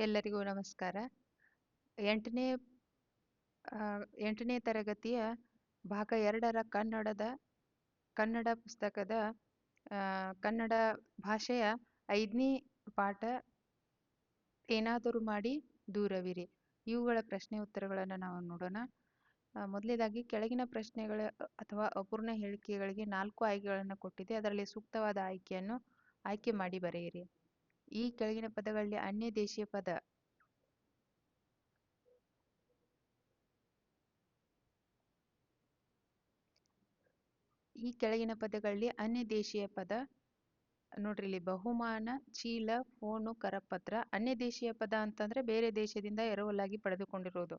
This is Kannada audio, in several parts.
ಎಲ್ಲರಿಗೂ ನಮಸ್ಕಾರ. ಎಂಟನೇ ಎಂಟನೇ ತರಗತಿಯ ಭಾಗ 2ರ ಕನ್ನಡ ಪುಸ್ತಕದ ಕನ್ನಡ ಭಾಷೆಯ 5ನೇ ಪಾಠ ಏನಾದರೂ ಮಾಡಿ ದೂರವಿರಿ. ಇವುಗಳ ಪ್ರಶ್ನೆ ಉತ್ತರಗಳನ್ನು ನಾವು ನೋಡೋಣ. ಮೊದಲನೇದಾಗಿ ಕೆಳಗಿನ ಪ್ರಶ್ನೆಗಳ ಅಥವಾ ಅಪೂರ್ಣ ಹೇಳಿಕೆಗಳಿಗೆ 4 ಆಯ್ಕೆಗಳನ್ನು ಕೊಟ್ಟಿದೆ. ಅದರಲ್ಲಿ ಸೂಕ್ತವಾದ ಆಯ್ಕೆಯನ್ನು ಆಯ್ಕೆ ಮಾಡಿ ಬರೆಯಿರಿ. ಈ ಕೆಳಗಿನ ಪದಗಳಲ್ಲಿ ಅನ್ಯ ದೇಶೀಯ ಪದ ನೋಡ್ರಿ, ಇಲ್ಲಿ ಬಹುಮಾನ, ಚೀಲ, ಫೋನು, ಕರಪತ್ರ. ಅನ್ಯ ದೇಶೀಯ ಪದ ಅಂತಂದ್ರೆ ಬೇರೆ ದೇಶದಿಂದ ಎರವಲಾಗಿ ಪಡೆದುಕೊಂಡಿರೋದು.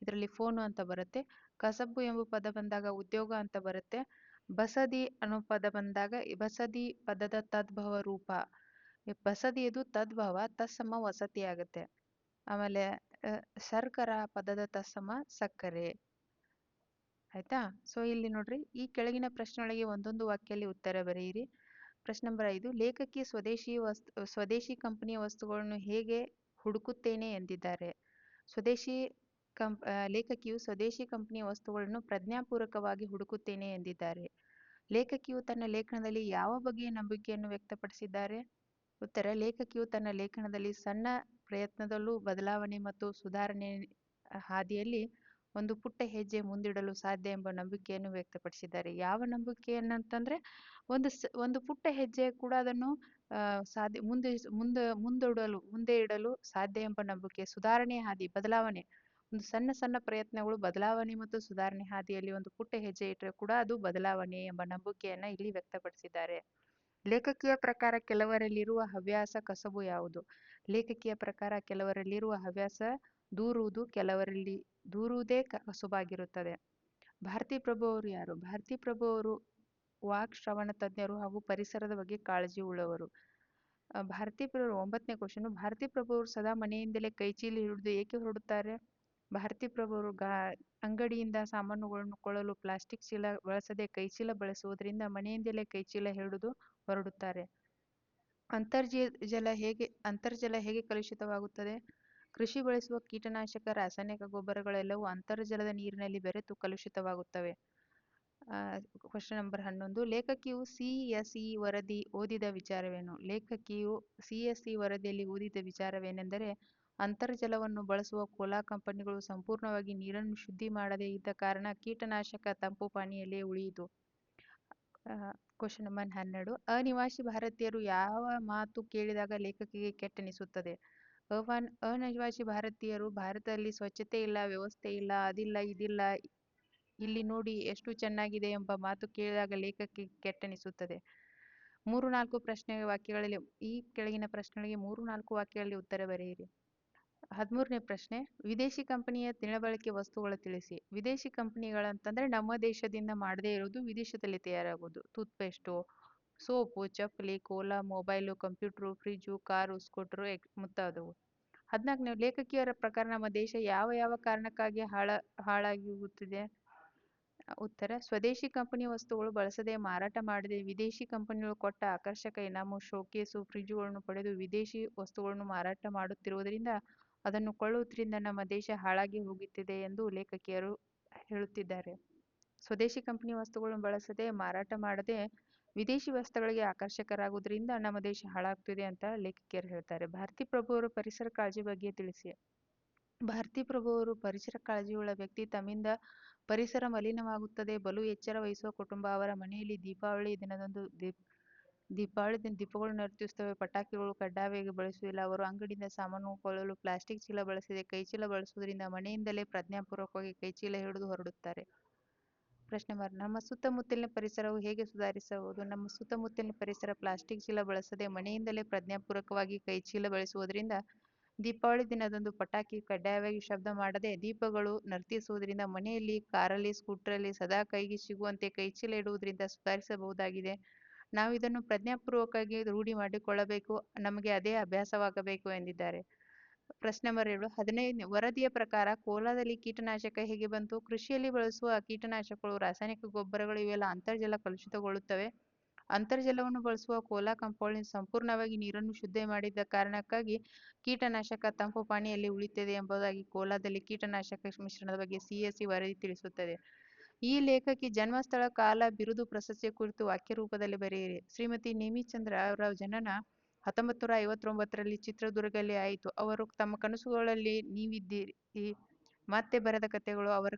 ಇದರಲ್ಲಿ ಫೋನು ಅಂತ ಬರುತ್ತೆ. ಕಸಬು ಎಂಬ ಪದ ಬಂದಾಗ ಉದ್ಯೋಗ ಅಂತ ಬರುತ್ತೆ. ಬಸದಿ ಅನ್ನೋ ಪದ ಬಂದಾಗ ಬಸದಿ ಪದದ ತದ್ಭವ ರೂಪ. ಬಸದಿಯದು ತದ್ಭವ, ತತ್ಸಮ ವಸತಿ ಆಗುತ್ತೆ. ಆಮೇಲೆ ಶರ್ಕರ ಪದದ ತತ್ಸಮ ಸಕ್ಕರೆ. ಆಯ್ತಾ? ಸೊ ಇಲ್ಲಿ ನೋಡ್ರಿ, ಈ ಕೆಳಗಿನ ಪ್ರಶ್ನೆಗಳಿಗೆ ಒಂದೊಂದು ವಾಕ್ಯದಲ್ಲಿ ಉತ್ತರ ಬರೆಯಿರಿ. ಪ್ರಶ್ನೆ ನಂಬರ್ 5, ಲೇಖಕಿ ಸ್ವದೇಶಿ ಕಂಪನಿಯ ವಸ್ತುಗಳನ್ನು ಹೇಗೆ ಹುಡುಕುತ್ತೇನೆ ಎಂದಿದ್ದಾರೆ. ಲೇಖಕಿಯು ಸ್ವದೇಶಿ ಕಂಪನಿಯ ವಸ್ತುಗಳನ್ನು ಪ್ರಜ್ಞಾಪೂರ್ವಕವಾಗಿ ಹುಡುಕುತ್ತೇನೆ ಎಂದಿದ್ದಾರೆ. ಲೇಖಕಿಯು ತನ್ನ ಲೇಖನದಲ್ಲಿ ಯಾವ ಬಗೆಯ ನಂಬಿಕೆಯನ್ನು ವ್ಯಕ್ತಪಡಿಸಿದ್ದಾರೆ. ಉತ್ತರ: ಲೇಖಕಿಯು ತನ್ನ ಲೇಖನದಲ್ಲಿ ಸಣ್ಣ ಪ್ರಯತ್ನದಲ್ಲೂ ಬದಲಾವಣೆ ಮತ್ತು ಸುಧಾರಣೆ ಹಾದಿಯಲ್ಲಿ ಒಂದು ಪುಟ್ಟ ಹೆಜ್ಜೆ ಮುಂದಿಡಲು ಸಾಧ್ಯ ಎಂಬ ನಂಬಿಕೆಯನ್ನು ವ್ಯಕ್ತಪಡಿಸಿದ್ದಾರೆ. ಯಾವ ನಂಬಿಕೆಯನ್ನಂತಂದ್ರೆ ಒಂದು ಪುಟ್ಟ ಹೆಜ್ಜೆ ಕೂಡ ಅದನ್ನು ಸಾಧ್ಯ ಮುಂದೆ ಇಡಲು ಸಾಧ್ಯ ಎಂಬ ನಂಬಿಕೆ. ಸುಧಾರಣೆ ಹಾದಿ, ಬದಲಾವಣೆ, ಒಂದು ಸಣ್ಣ ಸಣ್ಣ ಪ್ರಯತ್ನಗಳು ಬದಲಾವಣೆ ಮತ್ತು ಸುಧಾರಣೆ ಹಾದಿಯಲ್ಲಿ ಒಂದು ಪುಟ್ಟ ಹೆಜ್ಜೆ ಇಟ್ಟರೆ ಕೂಡ ಅದು ಬದಲಾವಣೆ ಎಂಬ ನಂಬಿಕೆಯನ್ನ ಇಲ್ಲಿ ವ್ಯಕ್ತಪಡಿಸಿದ್ದಾರೆ. ಲೇಖಕಿಯ ಪ್ರಕಾರ ಕೆಲವರಲ್ಲಿರುವ ಹವ್ಯಾಸ ಕಸಬು ಯಾವುದು. ಲೇಖಕಿಯ ಪ್ರಕಾರ ಕೆಲವರಲ್ಲಿರುವ ಹವ್ಯಾಸ ದೂರುವುದು, ಕೆಲವರಲ್ಲಿ ದೂರುವುದೇ ಕಸುಬಾಗಿರುತ್ತದೆ. ಭಾರತಿ ಪ್ರಭು ಅವರು ಯಾರು. ಭಾರತಿ ಪ್ರಭು ಅವರು ವಾಕ್ ಶ್ರವಣ ತಜ್ಞರು ಹಾಗೂ ಪರಿಸರದ ಬಗ್ಗೆ ಕಾಳಜಿ ಉಳ್ಳವರು. ಭಾರತಿ ಪ್ರಭು 9ನೇ ಕ್ವಶನ್, ಭಾರತಿ ಪ್ರಭು ಅವರು ಸದಾ ಮನೆಯಿಂದಲೇ ಕೈಚೀಲ ಹಿಡಿದು ಏಕೆ ಹೊರಡುತ್ತಾರೆ. ಭಾರತಿ ಪ್ರಭು ಅವರು ಅಂಗಡಿಯಿಂದ ಸಾಮಾನುಗಳನ್ನು ಕೊಳ್ಳಲು ಪ್ಲಾಸ್ಟಿಕ್ ಚೀಲ ಬಳಸದೆ ಕೈಚೀಲ ಬಳಸುವುದರಿಂದ ಮನೆಯಿಂದಲೇ ಕೈಚೀಲ ಹಿಡಿದು ಹೊರಡುತ್ತಾರೆ. ಅಂತರ್ಜಲ ಹೇಗೆ ಕಲುಷಿತವಾಗುತ್ತದೆ. ಕೃಷಿ ಬಳಸುವ ಕೀಟನಾಶಕ, ರಾಸಾಯನಿಕ ಗೊಬ್ಬರಗಳೆಲ್ಲವೂ ಅಂತರ್ಜಲದ ನೀರಿನಲ್ಲಿ ಬೆರೆತು ಕಲುಷಿತವಾಗುತ್ತವೆ. ಕ್ವಶನ್ ನಂಬರ್ 11, ಲೇಖಕಿಯು CSE ವರದಿ ಓದಿದ ವಿಚಾರವೇನು. ಲೇಖಕಿಯು CSE ವರದಿಯಲ್ಲಿ ಓದಿದ ವಿಚಾರವೇನೆಂದರೆ, ಅಂತರ್ಜಲವನ್ನು ಬಳಸುವ ಕೋಲಾ ಕಂಪನಿಗಳು ಸಂಪೂರ್ಣವಾಗಿ ನೀರನ್ನು ಶುದ್ಧಿ ಮಾಡದೇ ಇದ್ದ ಕಾರಣ ಕೀಟನಾಶಕ ತಂಪು ಪಾನಿಯಲ್ಲೇ ಉಳಿಯಿತು. ಕ್ವಶನ್ ನಂಬರ್ 12, ಅನಿವಾಸಿ ಭಾರತೀಯರು ಯಾವ ಮಾತು ಕೇಳಿದಾಗ ಲೇಖಕಿಗೆ ಕೆಟ್ಟೆನಿಸುತ್ತದೆ. ಅನಿವಾಸಿ ಭಾರತೀಯರು ಭಾರತದಲ್ಲಿ ಸ್ವಚ್ಛತೆ ಇಲ್ಲ, ವ್ಯವಸ್ಥೆ ಇಲ್ಲ, ಅದಿಲ್ಲ, ಇದಿಲ್ಲ, ಇಲ್ಲಿ ನೋಡಿ ಎಷ್ಟು ಚೆನ್ನಾಗಿದೆ ಎಂಬ ಮಾತು ಕೇಳಿದಾಗ ಲೇಖಕಿಗೆ ಕೆಟ್ಟೆನಿಸುತ್ತದೆ. 3-4 ಪ್ರಶ್ನೆ ವಾಕ್ಯಗಳಲ್ಲಿ ಈ ಕೆಳಗಿನ ಪ್ರಶ್ನೆಗಳಿಗೆ 3-4 ವಾಕ್ಯಗಳಲ್ಲಿ ಉತ್ತರ ಬರೆಯಿರಿ. 13ನೇ ಪ್ರಶ್ನೆ, ವಿದೇಶಿ ಕಂಪನಿಯ ದಿನಬಳಕೆ ವಸ್ತುಗಳು ತಿಳಿಸಿ. ವಿದೇಶಿ ಕಂಪನಿಗಳಂತಂದ್ರೆ ನಮ್ಮ ದೇಶದಿಂದ ಮಾಡದೇ ಇರೋದು, ವಿದೇಶದಲ್ಲಿ ತಯಾರಾಗೋದು. ಟೂತ್ಪೇಸ್ಟು, ಸೋಪು, ಚಪ್ಪಲಿ, Cola, mobile, computer, fridge, car, scooter ಮುಂತಾದವು. 14ನೇ, ಲೇಖಕಿಯರ ಪ್ರಕಾರ ನಮ್ಮ ದೇಶ ಯಾವ ಯಾವ ಕಾರಣಕ್ಕಾಗಿ ಹಾಳಾಗಿ ಹೋಗುತ್ತಿದೆ. ಉತ್ತರ: ಸ್ವದೇಶಿ ಕಂಪನಿ ವಸ್ತುಗಳು ಬಳಸದೆ ಮಾರಾಟ ಮಾಡದೆ ವಿದೇಶಿ ಕಂಪನಿಗಳು ಕೊಟ್ಟ ಆಕರ್ಷಕ ಇನಾಮು, ಶೋಕೇಸು, ಫ್ರಿಜ್ಜುಗಳನ್ನು ಪಡೆದು ವಿದೇಶಿ ವಸ್ತುಗಳನ್ನು ಮಾರಾಟ ಮಾಡುತ್ತಿರುವುದರಿಂದ ಅದನ್ನು ಕೊಳ್ಳುವುದರಿಂದ ನಮ್ಮ ದೇಶ ಹಾಳಾಗಿ ಹೋಗುತ್ತಿದೆ ಎಂದು ಲೇಖಕಿಯರು ಹೇಳುತ್ತಿದ್ದಾರೆ. ಸ್ವದೇಶಿ ಕಂಪನಿ ವಸ್ತುಗಳನ್ನು ಬಳಸದೆ ಮಾರಾಟ ಮಾಡದೆ ವಿದೇಶಿ ವಸ್ತುಗಳಿಗೆ ಆಕರ್ಷಕರಾಗುವುದರಿಂದ ನಮ್ಮ ದೇಶ ಹಾಳಾಗ್ತಿದೆ ಅಂತ ಲೇಖಕಿಯರು ಹೇಳ್ತಾರೆ. ಭಾರತಿ ಪ್ರಭು ಅವರು ಪರಿಸರ ಕಾಳಜಿ ಬಗ್ಗೆ ತಿಳಿಸಿ. ಭಾರತಿ ಪ್ರಭು ಅವರು ಪರಿಸರ ಕಾಳಜಿಯುಳ್ಳ ವ್ಯಕ್ತಿ. ತಮ್ಮಿಂದ ಪರಿಸರ ಮಲಿನವಾಗುತ್ತದೆ. ಬಲು ಎಚ್ಚರ ವಹಿಸುವ ಕುಟುಂಬ. ಅವರ ಮನೆಯಲ್ಲಿ ದೀಪಾವಳಿ ದಿನದಂದು ದೀಪಗಳು ನರ್ತಿಸುತ್ತವೆ. ಪಟಾಕಿಗಳು ಕಡ್ಡಾಯವಾಗಿ ಬಳಸುವುದಿಲ್ಲ. ಅವರು ಅಂಗಡಿಯಿಂದ ಸಾಮಾನು ಕೊಳ್ಳಲು ಪ್ಲಾಸ್ಟಿಕ್ ಚೀಲ ಬಳಸದೆ ಕೈಚೀಲ ಬಳಸುವುದರಿಂದ ಮನೆಯಿಂದಲೇ ಪ್ರಜ್ಞಾಪೂರ್ವಕವಾಗಿ ಕೈಚೀಲ ಹಿಡಿದು ಹೊರಡುತ್ತಾರೆ. ಪ್ರಶ್ನೆ ನಂಬರ್, ನಮ್ಮ ಸುತ್ತಮುತ್ತಲಿನ ಪರಿಸರವು ಹೇಗೆ ಸುಧಾರಿಸಬಹುದು. ನಮ್ಮ ಸುತ್ತಮುತ್ತಲಿನ ಪರಿಸರ ಪ್ಲಾಸ್ಟಿಕ್ ಚೀಲ ಬಳಸದೆ ಮನೆಯಿಂದಲೇ ಪ್ರಜ್ಞಾಪೂರ್ವಕವಾಗಿ ಕೈಚೀಲ ಬಳಸುವುದರಿಂದ, ದೀಪಾವಳಿ ದಿನದಂದು ಪಟಾಕಿ ಕಡ್ಡಾಯವಾಗಿ ಶಬ್ದ ಮಾಡದೆ ದೀಪಗಳು ನರ್ತಿಸುವುದರಿಂದ, ಮನೆಯಲ್ಲಿ, ಕಾರಲ್ಲಿ, ಸ್ಕೂಟರಲ್ಲಿ ಸದಾ ಕೈಗೆ ಸಿಗುವಂತೆ ಕೈಚೀಲ ಇಡುವುದರಿಂದ ಸುಧಾರಿಸಬಹುದಾಗಿದೆ. ನಾವು ಇದನ್ನು ಪ್ರಜ್ಞಾಪೂರ್ವಕವಾಗಿ ರೂಢಿ ಮಾಡಿಕೊಳ್ಳಬೇಕು. ನಮಗೆ ಅದೇ ಅಭ್ಯಾಸವಾಗಬೇಕು ಎಂದಿದ್ದಾರೆ. ಪ್ರಶ್ನೆ ನಂಬರ್ 2, 15 ವರದಿಯ ಪ್ರಕಾರ ಕೋಲಾದಲ್ಲಿ ಕೀಟನಾಶಕ ಹೇಗೆ ಬಂತು. ಕೃಷಿಯಲ್ಲಿ ಬಳಸುವ ಕೀಟನಾಶಕಗಳು, ರಾಸಾಯನಿಕ ಗೊಬ್ಬರಗಳು ಇವೆಲ್ಲ ಅಂತರ್ಜಲ ಕಲುಷಿತಗೊಳ್ಳುತ್ತವೆ. ಅಂತರ್ಜಲವನ್ನು ಬಳಸುವ ಕೋಲಾ ಕಾಂಪೌಂಡ್ ಸಂಪೂರ್ಣವಾಗಿ ನೀರನ್ನು ಶುದ್ಧ ಮಾಡಿದ ಕಾರಣಕ್ಕಾಗಿ ಕೀಟನಾಶಕ ತಂಪು ಪಾಣಿಯಲ್ಲಿ ಉಳಿಯುತ್ತದೆ ಎಂಬುದಾಗಿ ಕೋಲಾದಲ್ಲಿ ಕೀಟನಾಶಕ ಮಿಶ್ರಣದ ಬಗ್ಗೆ ಸಿಎಸ್ಸಿ ವರದಿ ತಿಳಿಸುತ್ತದೆ. ಈ ಲೇಖಕಿ ಜನ್ಮಸ್ಥಳ, ಕಾಲ, ಬಿರುದು, ಪ್ರಶಸ್ತಿಯ ಕುರಿತು ವಾಕ್ಯ ರೂಪದಲ್ಲಿ ಬರೆಯಿರಿ. ಶ್ರೀಮತಿ ನೇಮಿಚಂದ್ರ ಅವರ ಜನನ 1959ರಲ್ಲಿ ಚಿತ್ರದುರ್ಗದಲ್ಲಿ ಆಯಿತು. ಅವರು ತಮ್ಮ ಕನಸುಗಳಲ್ಲಿ ನೀವಿದ್ದೀರಿ, ಮತ್ತೆ ಬರೆದ ಕಥೆಗಳು, ಅವರ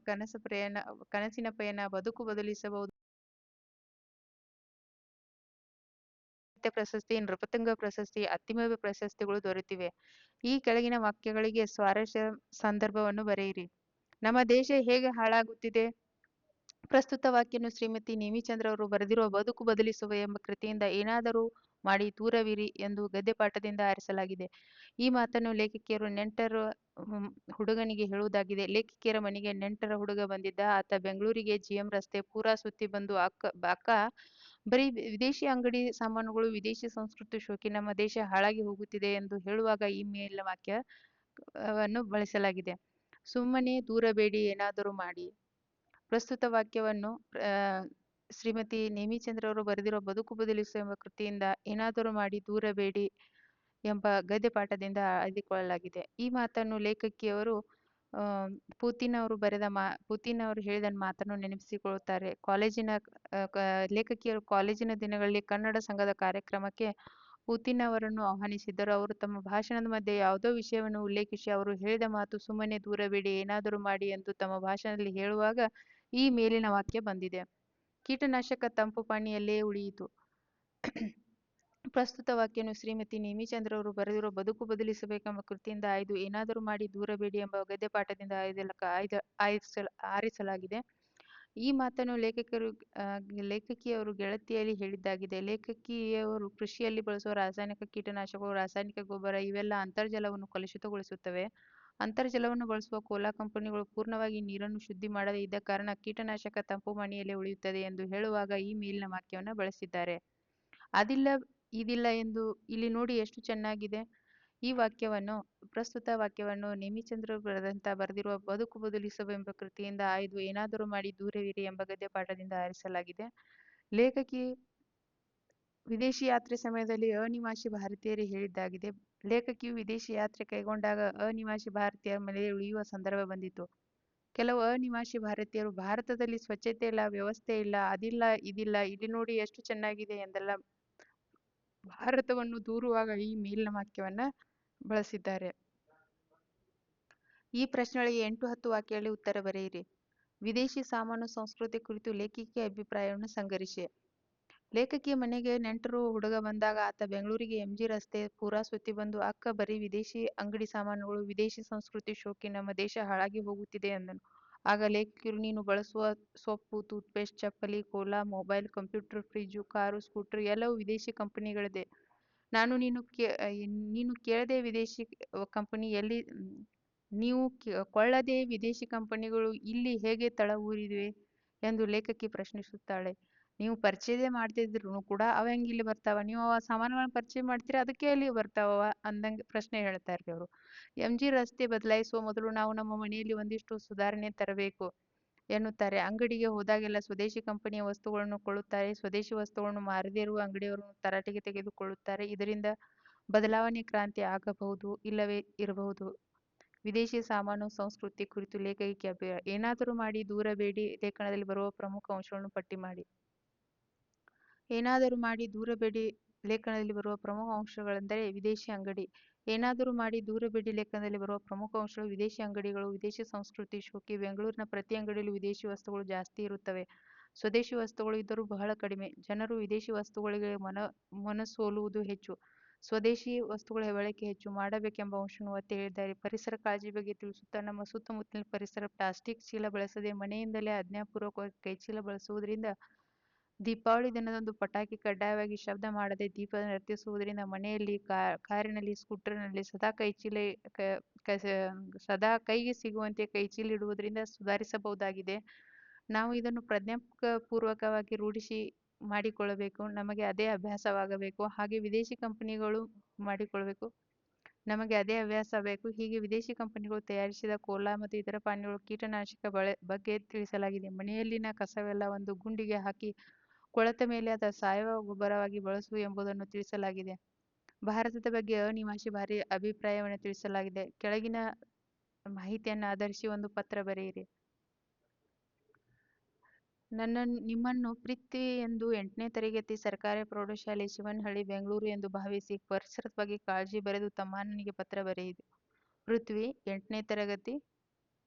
ಕನಸಿನ ಪಯಣ, ಬದುಕು ಬದಲಿಸಬಹುದು ಪ್ರಶಸ್ತಿ, ನೃಪತುಂಗ ಪ್ರಶಸ್ತಿ, ಅತ್ತಿಮಬ್ಬೆ ಪ್ರಶಸ್ತಿಗಳು ದೊರೆತಿವೆ. ಈ ಕೆಳಗಿನ ವಾಕ್ಯಗಳಿಗೆ ಸ್ವಾರಸ್ಯ ಸಂದರ್ಭವನ್ನು ಬರೆಯಿರಿ. ನಮ್ಮ ದೇಶ ಹೇಗೆ ಹಾಳಾಗುತ್ತಿದೆ? ಪ್ರಸ್ತುತ ವಾಕ್ಯವನ್ನು ಶ್ರೀಮತಿ ನೇಮಿಚಂದ್ರ ಅವರು ಬರೆದಿರುವ ಬದುಕು ಬದಲಿಸುವ ಎಂಬ ಕೃತಿಯಿಂದ ಏನಾದರೂ ಮಾಡಿ ದೂರವಿರಿ ಎಂದು ಗದ್ಯಪಾಠದಿಂದ ಆರಿಸಲಾಗಿದೆ. ಈ ಮಾತನ್ನು ಲೇಖಕಿಯರು ನೆಂಟರ ಹುಡುಗನಿಗೆ ಹೇಳುವುದಾಗಿದೆ. ಲೇಖಕಿಯರ ಮನೆಗೆ ನೆಂಟರ ಹುಡುಗ ಬಂದಿದ್ದ. ಆತ ಬೆಂಗಳೂರಿಗೆ ಜಿಎಂ ರಸ್ತೆ ಪೂರಾ ಸುತ್ತಿ ಬಂದು ಅಕ್ಕ ಬರೀ ವಿದೇಶಿ ಅಂಗಡಿ ಸಾಮಾನುಗಳು, ವಿದೇಶಿ ಸಂಸ್ಕೃತಿ ಶೋಕಿ, ನಮ್ಮ ದೇಶ ಹಾಳಾಗಿ ಹೋಗುತ್ತಿದೆ ಎಂದು ಹೇಳುವಾಗ ಈ ಮೇಲಿನ ವಾಕ್ಯವನ್ನು ಬಳಸಲಾಗಿದೆ. ಸುಮ್ಮನೆ ದೂರಬೇಡಿ, ಏನಾದರೂ ಮಾಡಿ. ಪ್ರಸ್ತುತ ವಾಕ್ಯವನ್ನು ಶ್ರೀಮತಿ ನೇಮಿಚಂದ್ರ ಅವರು ಬರೆದಿರುವ ಬದುಕು ಬದಲಿಸುವ ಎಂಬ ಕೃತಿಯಿಂದ ಏನಾದರೂ ಮಾಡಿ ದೂರಬೇಡಿ ಎಂಬ ಗದ್ಯಪಾಠದಿಂದ ಆಯ್ದುಕೊಳ್ಳಲಾಗಿದೆ. ಈ ಮಾತನ್ನು ಲೇಖಕಿಯವರು ಪುತಿನ್ ಅವರು ಹೇಳಿದ ಮಾತನ್ನು ನೆನಪಿಸಿಕೊಳ್ಳುತ್ತಾರೆ. ಲೇಖಕಿಯರು ಕಾಲೇಜಿನ ದಿನಗಳಲ್ಲಿ ಕನ್ನಡ ಸಂಘದ ಕಾರ್ಯಕ್ರಮಕ್ಕೆ ಪುತಿನ್ ಅವರನ್ನು ಆಹ್ವಾನಿಸಿದ್ದರು. ಅವರು ತಮ್ಮ ಭಾಷಣದ ಮಧ್ಯೆ ಯಾವುದೋ ವಿಷಯವನ್ನು ಉಲ್ಲೇಖಿಸಿ ಅವರು ಹೇಳಿದ ಮಾತು ಸುಮ್ಮನೆ ದೂರಬೇಡಿ, ಏನಾದರೂ ಮಾಡಿ ಎಂದು ತಮ್ಮ ಭಾಷಣದಲ್ಲಿ ಹೇಳುವಾಗ ಈ ಮೇಲಿನ ವಾಕ್ಯ ಬಂದಿದೆ. ಕೀಟನಾಶಕ ತಂಪು ಪಾಣಿಯಲ್ಲೇ ಉಳಿಯಿತು. ಪ್ರಸ್ತುತ ವಾಕ್ಯವನ್ನು ಶ್ರೀಮತಿ ನೇಮಿಚಂದ್ರ ಅವರು ಬರೆದಿರುವ ಬದುಕು ಬದಲಿಸಬೇಕೆಂಬ ಕೃತಿಯಿಂದ ಆಯ್ದು ಏನಾದರೂ ಮಾಡಿ ದೂರಬೇಡಿ ಎಂಬ ಗದ್ಯಪಾಠದಿಂದ ಆರಿಸಲಾಗಿದೆ. ಈ ಮಾತನ್ನು ಲೇಖಕಿಯವರು ಗೆಳತಿಯಲ್ಲಿ ಹೇಳಿದ್ದಾಗಿದೆ. ಲೇಖಕಿಯವರು ಕೃಷಿಯಲ್ಲಿ ಬಳಸುವ ರಾಸಾಯನಿಕ ಕೀಟನಾಶಕಗಳು, ರಾಸಾಯನಿಕ ಗೊಬ್ಬರ ಇವೆಲ್ಲ ಅಂತರ್ಜಲವನ್ನು ಕಲುಷಿತಗೊಳಿಸುತ್ತವೆ. ಅಂತರ್ಜಲವನ್ನು ಬಳಸುವ ಕೋಲಾ ಕಂಪನಿಗಳು ಪೂರ್ಣವಾಗಿ ನೀರನ್ನು ಶುದ್ಧಿ ಮಾಡದೇ ಇದ್ದ ಕಾರಣ ಕೀಟನಾಶಕ ತಂಪು ಪಾಣಿಯಲ್ಲೇ ಉಳಿಯುತ್ತದೆ ಎಂದು ಹೇಳುವಾಗ ಈ ಮೇಲಿನ ವಾಕ್ಯವನ್ನು ಬಳಸಿದ್ದಾರೆ. ಅದಿಲ್ಲ ಇದಿಲ್ಲ ಎಂದು ಇಲ್ಲಿ ನೋಡಿ ಎಷ್ಟು ಚೆನ್ನಾಗಿದೆ. ಈ ವಾಕ್ಯವನ್ನು ಪ್ರಸ್ತುತ ವಾಕ್ಯವನ್ನು ನೇಮಿಚಂದ್ರ ಬರೆದಿರುವ ಬದುಕು ಬದಲಿಸುವ ಎಂಬ ಕೃತಿಯಿಂದ ಆಯ್ದು ಏನಾದರೂ ಮಾಡಿ ದೂರವಿರಿ ಎಂಬ ಗದ್ಯಪಾಠದಿಂದ ಆರಿಸಲಾಗಿದೆ. ಲೇಖಕಿ ವಿದೇಶಿ ಯಾತ್ರೆ ಸಮಯದಲ್ಲಿ ಅನಿವಾಸಿ ಭಾರತೀಯರಿಗೆ ಹೇಳಿದ್ದಾಗಿದೆ. ಲೇಖಕಿಯು ವಿದೇಶಿ ಯಾತ್ರೆ ಕೈಗೊಂಡಾಗ ಅನಿವಾಸಿ ಭಾರತೀಯರ ಮನೆಯಲ್ಲಿ ಉಳಿಯುವ ಸಂದರ್ಭ ಬಂದಿತು. ಕೆಲವು ಅನಿವಾಸಿ ಭಾರತೀಯರು ಭಾರತದಲ್ಲಿ ಸ್ವಚ್ಛತೆ ಇಲ್ಲ, ವ್ಯವಸ್ಥೆ ಇಲ್ಲ, ಅದಿಲ್ಲ ಇದಿಲ್ಲ, ಇಲ್ಲಿ ನೋಡಿ ಎಷ್ಟು ಚೆನ್ನಾಗಿದೆ ಎಂದೆಲ್ಲ ಭಾರತವನ್ನು ದೂರುವಾಗ ಈ ಮೇಲಿನ ವಾಕ್ಯವನ್ನ ಬಳಸಿದ್ದಾರೆ. ಈ ಪ್ರಶ್ನೆಗಳಿಗೆ 8-10 ವಾಕ್ಯಗಳಲ್ಲಿ ಉತ್ತರ ಬರೆಯಿರಿ. ವಿದೇಶಿ ಸಾಮಾನು ಸಂಸ್ಕೃತಿ ಕುರಿತು ಲೇಖಕಿಯ ಅಭಿಪ್ರಾಯವನ್ನು ಸಂಗ್ರಹಿಸಿ. ಲೇಖಕಿಯ ಮನೆಗೆ ನೆಂಟರು ಹುಡುಗ ಬಂದಾಗ ಆತ ಬೆಂಗಳೂರಿಗೆ ಎಂಜಿ ರಸ್ತೆ ಪೂರಾ ಸುತ್ತಿ ಬಂದು ಅಕ್ಕ ಬರೀ ವಿದೇಶಿ ಅಂಗಡಿ ಸಾಮಾನುಗಳು, ವಿದೇಶಿ ಸಂಸ್ಕೃತಿ ಶೋಕಿ, ನಮ್ಮ ದೇಶ ಹಾಳಾಗಿ ಹೋಗುತ್ತಿದೆ ಎಂದನು. ಆಗ ಲೇಖಕಿಯರು ನೀನು ಬಳಸುವ ಸೊಪ್ಪು, ಟೂತ್ಪೇಸ್ಟ್, ಚಪ್ಪಲಿ, Cola, mobile, computer, fridge, car, scooter ಎಲ್ಲವೂ ವಿದೇಶಿ ಕಂಪನಿಗಳದೇ. ನೀನು ಕೇಳದೆ ವಿದೇಶಿ ಕಂಪನಿ ಎಲ್ಲಿ ನೀವು ಕೊಳ್ಳದೆ ವಿದೇಶಿ ಕಂಪನಿಗಳು ಇಲ್ಲಿ ಹೇಗೆ ತಳ ಊರಿವೆ ಎಂದು ಲೇಖಕಿ ಪ್ರಶ್ನಿಸುತ್ತಾಳೆ. ನೀವು ಪರಿಚಯ ಮಾಡ್ತಿದ್ರು ಕೂಡ ಅವ ಹೆಂಗೆ ಇಲ್ಲಿ ಬರ್ತಾವ? ನೀವು ಆ ಸಾಮಾನುಗಳನ್ನ ಪರಿಚಯ ಮಾಡ್ತೀರಾ, ಅದಕ್ಕೆ ಅಲ್ಲಿ ಬರ್ತಾವ ಅಂದಂಗೆ ಪ್ರಶ್ನೆ ಹೇಳ್ತಾರೆ ಅವರು. ಎಂಜಿ ರಸ್ತೆ ಬದಲಾಯಿಸುವ ಮೊದಲು ನಾವು ನಮ್ಮ ಮನೆಯಲ್ಲಿ ಒಂದಿಷ್ಟು ಸುಧಾರಣೆ ತರಬೇಕು ಎನ್ನುತ್ತಾರೆ. ಅಂಗಡಿಗೆ ಹೋದಾಗೆಲ್ಲ ಸ್ವದೇಶಿ ಕಂಪನಿಯ ವಸ್ತುಗಳನ್ನು ಕೊಳ್ಳುತ್ತಾರೆ. ಸ್ವದೇಶಿ ವಸ್ತುಗಳನ್ನು ಮಾರದೇ ಇರುವ ಅಂಗಡಿಯವರನ್ನು ತರಾಟೆಗೆ ತೆಗೆದುಕೊಳ್ಳುತ್ತಾರೆ. ಇದರಿಂದ ಬದಲಾವಣೆ ಕ್ರಾಂತಿ ಆಗಬಹುದು, ಇಲ್ಲವೇ ಇರಬಹುದು. ವಿದೇಶಿ ಸಾಮಾನು ಸಂಸ್ಕೃತಿ ಕುರಿತು ಲೇಖಕಿ ಅಭಿಪ್ರಾಯ. ಏನಾದರೂ ಮಾಡಿ ದೂರಬೇಡಿ ಲೇಖನದಲ್ಲಿ ಬರುವ ಪ್ರಮುಖ ಅಂಶಗಳನ್ನು ಪಟ್ಟಿ ಮಾಡಿ. ಏನಾದರೂ ಮಾಡಿ ದೂರಬೇಡಿ ಲೇಖನದಲ್ಲಿ ಬರುವ ಪ್ರಮುಖ ಅಂಶಗಳೆಂದರೆ ವಿದೇಶಿ ಅಂಗಡಿ. ಏನಾದರೂ ಮಾಡಿ ದೂರಬೇಡಿ ಲೇಖನದಲ್ಲಿ ಬರುವ ಪ್ರಮುಖ ಅಂಶಗಳು ವಿದೇಶಿ ಅಂಗಡಿಗಳು, ವಿದೇಶಿ ಸಂಸ್ಕೃತಿ ಶೋಕಿ. ಬೆಂಗಳೂರಿನ ಪ್ರತಿ ಅಂಗಡಿಯಲ್ಲೂ ವಿದೇಶಿ ವಸ್ತುಗಳು ಜಾಸ್ತಿ ಇರುತ್ತವೆ. ಸ್ವದೇಶಿ ವಸ್ತುಗಳು ಇದ್ದರೂ ಬಹಳ ಕಡಿಮೆ. ಜನರು ವಿದೇಶಿ ವಸ್ತುಗಳಿಗೆ ಮನಸೋಲುವುದು ಹೆಚ್ಚು. ಸ್ವದೇಶಿ ವಸ್ತುಗಳ ಬಳಕೆ ಹೆಚ್ಚು ಮಾಡಬೇಕೆಂಬ ಅಂಶವನ್ನು ಒತ್ತಿ ಹೇಳಿದ್ದಾರೆ. ಪರಿಸರ ಕಾಳಜಿ ಬಗ್ಗೆ ತಿಳಿಸುತ್ತಾ ನಮ್ಮ ಸುತ್ತಮುತ್ತಲಿನ ಪರಿಸರ ಪ್ಲಾಸ್ಟಿಕ್ ಚೀಲ ಬಳಸದೆ ಮನೆಯಿಂದಲೇ ಆಜ್ಞಾಪೂರ್ವಕವಾಗಿ ಕೈಚೀಲ ಬಳಸುವುದರಿಂದ, ದೀಪಾವಳಿ ದಿನದಂದು ಪಟಾಕಿ ಕಡ್ಡಾಯವಾಗಿ ಶಬ್ದ ಮಾಡದೆ ದೀಪ ನರ್ತಿಸುವುದರಿಂದ, ಮನೆಯಲ್ಲಿ, ಕಾರಿನಲ್ಲಿ, ಸ್ಕೂಟರ್ನಲ್ಲಿ ಸದಾ ಕೈಗೆ ಸಿಗುವಂತೆ ಕೈಚೀಲ ಇಡುವುದರಿಂದ ಸುಧಾರಿಸಬಹುದಾಗಿದೆ. ನಾವು ಇದನ್ನು ಪ್ರಜ್ಞಾಪೂರ್ವಕವಾಗಿ ರೂಢಿಸಿ ಮಾಡಿಕೊಳ್ಳಬೇಕು. ನಮಗೆ ಅದೇ ಅಭ್ಯಾಸವಾಗಬೇಕು. ಹಾಗೆ ವಿದೇಶಿ ಕಂಪನಿಗಳು ಮಾಡಿಕೊಳ್ಳಬೇಕು. ನಮಗೆ ಅದೇ ಅಭ್ಯಾಸ ಬೇಕು. ಹೀಗೆ ವಿದೇಶಿ ಕಂಪನಿಗಳು ತಯಾರಿಸಿದ ಕೋಲಾ ಮತ್ತು ಇತರ ಪಾನೀಯಗಳು ಕೀಟನಾಶಕ ಬಗ್ಗೆ ತಿಳಿಸಲಾಗಿದೆ. ಮನೆಯಲ್ಲಿನ ಕಸವೆಲ್ಲ ಒಂದು ಗುಂಡಿಗೆ ಹಾಕಿ ಕೊಳೆತ ಮೇಲೆ ಅದ ಸಾವಯವ ಗೊಬ್ಬರವಾಗಿ ಬಳಸುವು ಎಂಬುದನ್ನು ತಿಳಿಸಲಾಗಿದೆ. ಭಾರತದ ಬಗ್ಗೆ ಅನಿವಾಸಿ ಭಾರಿ ಅಭಿಪ್ರಾಯವನ್ನು ತಿಳಿಸಲಾಗಿದೆ. ಕೆಳಗಿನ ಮಾಹಿತಿಯನ್ನು ಆಧರಿಸಿ ಒಂದು ಪತ್ರ ಬರೆಯಿರಿ. ನಿಮ್ಮನ್ನು ಪ್ರೀತಿ ಎಂದು 8ನೇ ತರಗತಿ ಸರ್ಕಾರಿ ಪ್ರೌಢಶಾಲೆ ಶಿವನಹಳ್ಳಿ ಬೆಂಗಳೂರು ಎಂದು ಭಾವಿಸಿ ಪರಿಸರದ ಬಗ್ಗೆ ಕಾಳಜಿ ಬರೆದು ತಮ್ಮ ಅಣ್ಣನಿಗೆ ಪತ್ರ ಬರೆಯಿರಿ. ಪೃಥ್ವಿ 8ನೇ ತರಗತಿ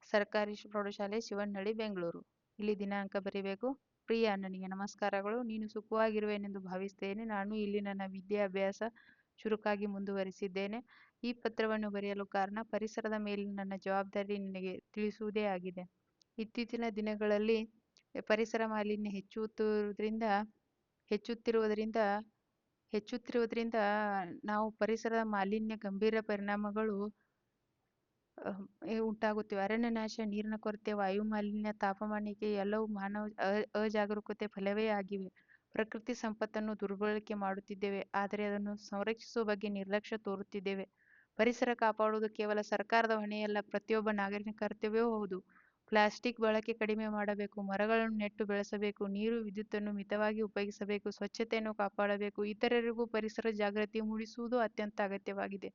ಸರ್ಕಾರಿ ಪ್ರೌಢಶಾಲೆ ಶಿವನಹಳ್ಳಿ ಬೆಂಗಳೂರು. ಇಲ್ಲಿ ದಿನಾಂಕ ಬರೀಬೇಕು. ಪ್ರಿಯ ಅಣ್ಣನಿಗೆ ನಮಸ್ಕಾರಗಳು. ನೀನು ಸುಖವಾಗಿರುವೆನೆಂದು ಭಾವಿಸುತ್ತೇನೆ. ನಾನು ಇಲ್ಲಿ ನನ್ನ ವಿದ್ಯಾಭ್ಯಾಸ ಚುರುಕಾಗಿ ಮುಂದುವರಿಸಿದ್ದೇನೆ. ಈ ಪತ್ರವನ್ನು ಬರೆಯಲು ಕಾರಣ ಪರಿಸರದ ಮೇಲಿನ ನನ್ನ ಜವಾಬ್ದಾರಿ ನಿನಗೆ ತಿಳಿಸುವುದೇ ಆಗಿದೆ. ಇತ್ತೀಚಿನ ದಿನಗಳಲ್ಲಿ ಪರಿಸರ ಮಾಲಿನ್ಯ ಹೆಚ್ಚುತ್ತಿರುವುದರಿಂದ ನಾವು ಪರಿಸರದ ಮಾಲಿನ್ಯ ಗಂಭೀರ ಪರಿಣಾಮಗಳು ಉಂಟಾಗುತ್ತಿವೆ. ಅರಣ್ಯನಾಶ, ನೀರಿನ ಕೊರತೆ, ವಾಯು ಮಾಲಿನ್ಯ, ತಾಪಮಾನಿಕೆ ಎಲ್ಲವೂ ಮಾನವ ಅಜಾಗರೂಕತೆ ಫಲವೇ ಆಗಿವೆ. ಪ್ರಕೃತಿ ಸಂಪತ್ತನ್ನು ದುರ್ಬಳಕೆ ಮಾಡುತ್ತಿದ್ದೇವೆ, ಆದರೆ ಅದನ್ನು ಸಂರಕ್ಷಿಸುವ ಬಗ್ಗೆ ನಿರ್ಲಕ್ಷ್ಯ ತೋರುತ್ತಿದ್ದೇವೆ. ಪರಿಸರ ಕಾಪಾಡುವುದು ಕೇವಲ ಸರ್ಕಾರದ ಹೊಣೆಯಲ್ಲ, ಪ್ರತಿಯೊಬ್ಬ ನಾಗರಿಕನ ಕರ್ತವ್ಯವೂ ಹೌದು. ಪ್ಲಾಸ್ಟಿಕ್ ಬಳಕೆ ಕಡಿಮೆ ಮಾಡಬೇಕು, ಮರಗಳನ್ನು ನೆಟ್ಟು ಬೆಳೆಸಬೇಕು, ನೀರು ವಿದ್ಯುತ್ತನ್ನು ಮಿತವಾಗಿ ಉಪಯೋಗಿಸಬೇಕು, ಸ್ವಚ್ಛತೆಯನ್ನು ಕಾಪಾಡಬೇಕು. ಇತರರಿಗೂ ಪರಿಸರ ಜಾಗೃತಿ ಮೂಡಿಸುವುದು ಅತ್ಯಂತ ಅಗತ್ಯವಾಗಿದೆ.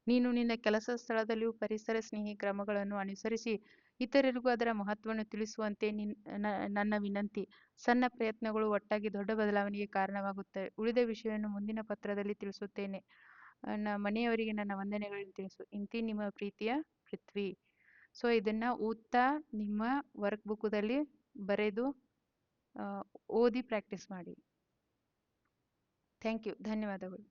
ನೀನು ನಿನ್ನ ಕೆಲಸ ಸ್ಥಳದಲ್ಲಿಯೂ ಪರಿಸರ ಸ್ನೇಹಿ ಕ್ರಮಗಳನ್ನು ಅನುಸರಿಸಿ ಇತರರಿಗೂ ಅದರ ಮಹತ್ವವನ್ನು ತಿಳಿಸುವಂತೆ ನನ್ನ ವಿನಂತಿ. ಸಣ್ಣ ಪ್ರಯತ್ನಗಳು ಒಟ್ಟಾಗಿ ದೊಡ್ಡ ಬದಲಾವಣೆಗೆ ಕಾರಣವಾಗುತ್ತವೆ. ಉಳಿದ ವಿಷಯವನ್ನು ಮುಂದಿನ ಪತ್ರದಲ್ಲಿ ತಿಳಿಸುತ್ತೇನೆ. ಮನೆಯವರಿಗೆ ನನ್ನ ವಂದನೆಗಳನ್ನು ತಿಳಿಸು. ಇಂತಿ ನಿಮ್ಮ ಪ್ರೀತಿಯ ಪೃಥ್ವಿ. ಸೊ ಇದನ್ನ ಓದ್ತಾ ನಿಮ್ಮ ವರ್ಕ್ ಬುಕ್ದಲ್ಲಿ ಬರೆದು ಓದಿ ಪ್ರಾಕ್ಟೀಸ್ ಮಾಡಿ. Thank you. ಧನ್ಯವಾದಗಳು.